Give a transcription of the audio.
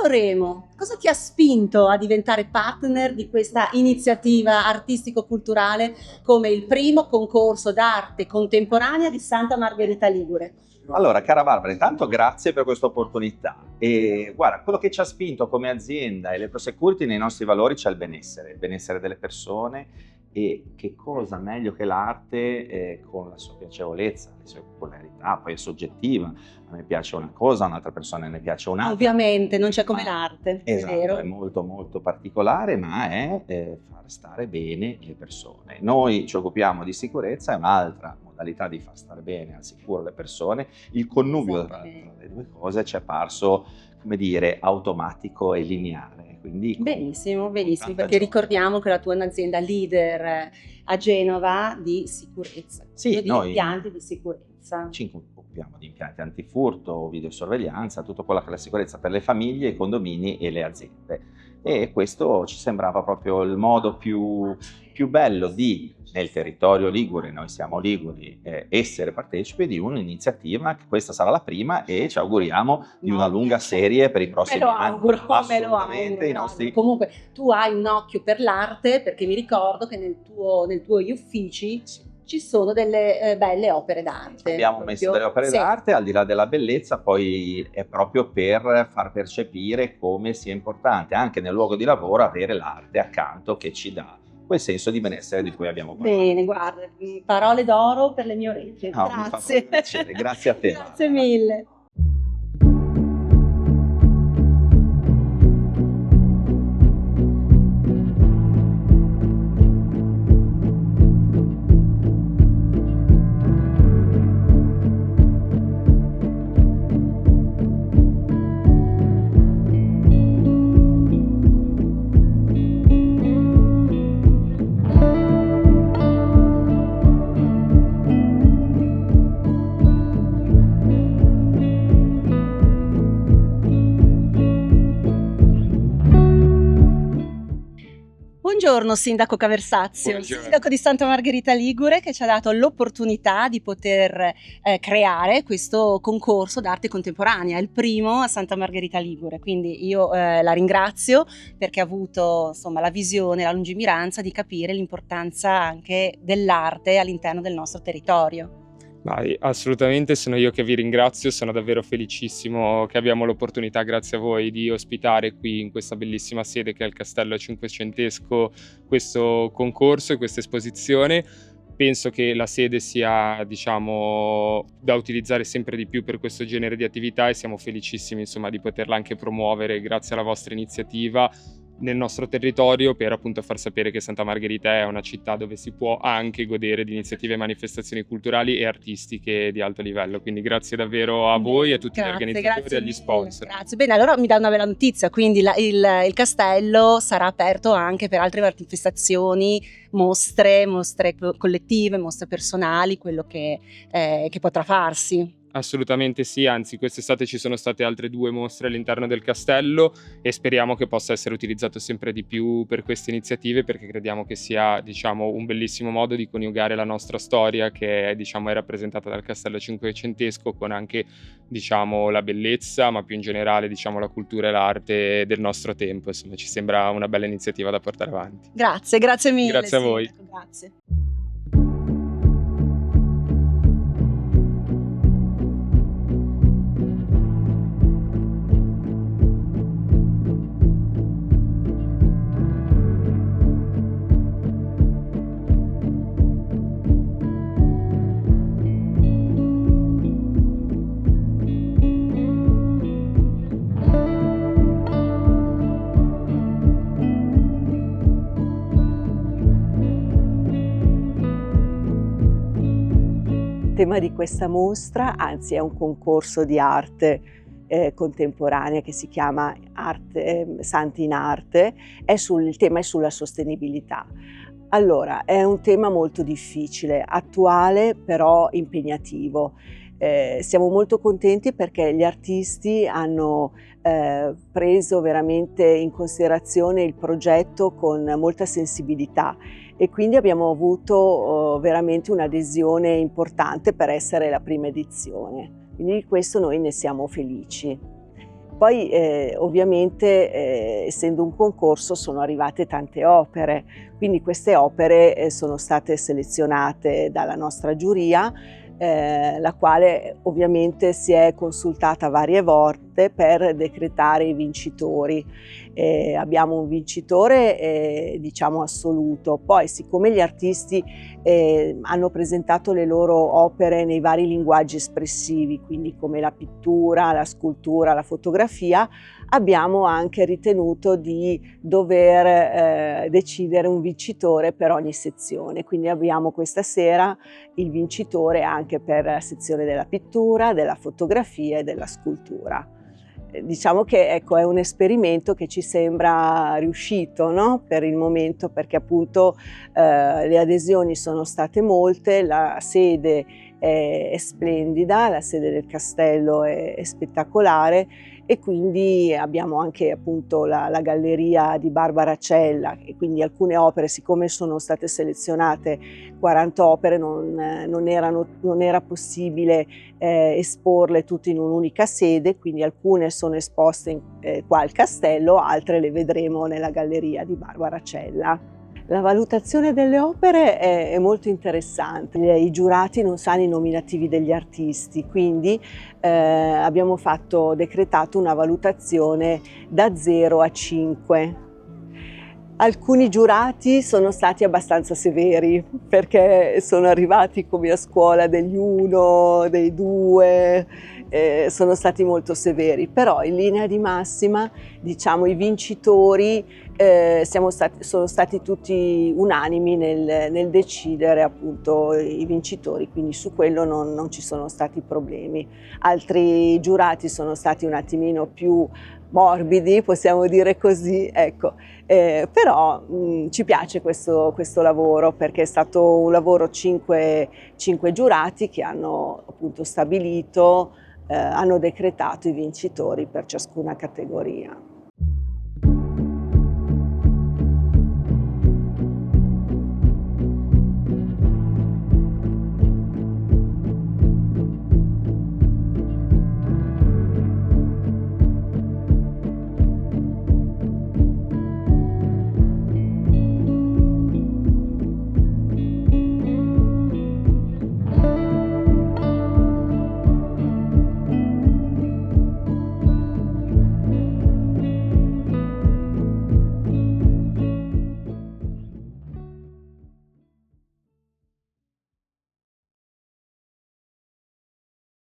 Caro Remo, cosa ti ha spinto a diventare partner di questa iniziativa artistico-culturale come il primo concorso d'arte contemporanea di Santa Margherita Ligure? Allora, cara Barbara, intanto grazie per questa opportunità. E guarda, quello che ci ha spinto come azienda e le Prosecurity nei nostri valori c'è il benessere delle persone, e che cosa meglio che l'arte con la sua piacevolezza, le sue peculiarità, poi è soggettiva. A me piace una cosa, a un'altra persona ne piace un'altra. Ovviamente, non c'è come l'arte, Esatto, è vero. è molto molto particolare, ma è far stare bene le persone. Noi ci occupiamo di sicurezza, è un'altra modalità di far stare bene al sicuro le persone. Il connubio tra le due cose ci è parso, come dire, automatico e lineare. Quindi, benissimo, perché ricordiamo che la tua è un'azienda leader a Genova di sicurezza, sì, di noi impianti di sicurezza. Ci occupiamo di impianti antifurto, videosorveglianza, tutto quello che è la sicurezza per le famiglie, i condomini e le aziende. E questo ci sembrava proprio il modo più bello di, nel territorio ligure, noi siamo liguri, essere partecipi di un'iniziativa, che questa sarà la prima e ci auguriamo di una lunga serie per i prossimi anni. Me lo auguro. Comunque tu hai un occhio per l'arte, perché mi ricordo che nei tuoi uffici ci sono delle belle opere d'arte. Abbiamo messo delle opere d'arte, al di là della bellezza, poi è proprio per far percepire come sia importante anche nel luogo di lavoro avere l'arte accanto, che ci dà quel senso di benessere di cui abbiamo parlato. Bene, guarda, parole d'oro per le mie orecchie. No, grazie. Grazie a te. Grazie mille. Buongiorno Sindaco Caversazio. Buongiorno. Sindaco di Santa Margherita Ligure, che ci ha dato l'opportunità di poter creare questo concorso d'arte contemporanea, il primo a Santa Margherita Ligure, quindi io la ringrazio perché ha avuto insomma la visione, la lungimiranza di capire l'importanza anche dell'arte all'interno del nostro territorio. Assolutamente, sono io che vi ringrazio, sono davvero felicissimo che abbiamo l'opportunità, grazie a voi, di ospitare qui in questa bellissima sede che è il Castello Cinquecentesco questo concorso e questa esposizione. Penso che la sede sia, diciamo, da utilizzare sempre di più per questo genere di attività, e siamo felicissimi insomma di poterla anche promuovere grazie alla vostra iniziativa nel nostro territorio, per appunto far sapere che Santa Margherita è una città dove si può anche godere di iniziative e manifestazioni culturali e artistiche di alto livello. Quindi grazie davvero a voi e a tutti gli organizzatori e agli sponsor. Grazie. Bene, allora mi dà una bella notizia, quindi il castello sarà aperto anche per altre manifestazioni, mostre collettive, mostre personali, quello che potrà farsi. Assolutamente sì, anzi quest'estate ci sono state altre 2 mostre all'interno del castello e speriamo che possa essere utilizzato sempre di più per queste iniziative, perché crediamo che sia, diciamo, un bellissimo modo di coniugare la nostra storia, che diciamo, è rappresentata dal castello cinquecentesco, con anche, diciamo, la bellezza, ma più in generale, diciamo, la cultura e l'arte del nostro tempo. Insomma, ci sembra una bella iniziativa da portare avanti. Grazie mille. Grazie a voi. Grazie. Il tema di questa mostra, anzi è un concorso di arte contemporanea che si chiama Santi in Arte, il tema è sulla sostenibilità. Allora, è un tema molto difficile, attuale però impegnativo. Siamo molto contenti perché gli artisti hanno preso veramente in considerazione il progetto con molta sensibilità, e quindi abbiamo avuto veramente un'adesione importante per essere la prima edizione. Quindi di questo noi ne siamo felici. Poi ovviamente essendo un concorso sono arrivate tante opere, quindi queste opere sono state selezionate dalla nostra giuria, la quale ovviamente si è consultata varie volte per decretare i vincitori. Abbiamo un vincitore diciamo assoluto, poi siccome gli artisti hanno presentato le loro opere nei vari linguaggi espressivi, quindi come la pittura, la scultura, la fotografia, abbiamo anche ritenuto di dover decidere un vincitore per ogni sezione, quindi abbiamo questa sera il vincitore anche per la sezione della pittura, della fotografia e della scultura. Diciamo che ecco, è un esperimento che ci sembra riuscito, no? Per il momento, perché appunto le adesioni sono state molte, la sede è splendida, la sede del castello è spettacolare, e quindi abbiamo anche appunto la galleria di Barbara Cella, e quindi alcune opere, siccome sono state selezionate 40 opere, non era possibile esporle tutte in un'unica sede, quindi alcune sono esposte qua al castello, altre le vedremo nella galleria di Barbara Cella. La valutazione delle opere è molto interessante. I giurati non sanno i nominativi degli artisti, quindi abbiamo decretato una valutazione da 0 a 5. Alcuni giurati sono stati abbastanza severi perché sono arrivati come a scuola degli 1, dei 2, sono stati molto severi, però in linea di massima diciamo i vincitori sono stati tutti unanimi nel decidere appunto i vincitori, quindi su quello non ci sono stati problemi. Altri giurati sono stati un attimino più morbidi, possiamo dire così, ecco. Però ci piace questo lavoro, perché è stato un lavoro 5 giurati che hanno appunto stabilito, hanno decretato i vincitori per ciascuna categoria.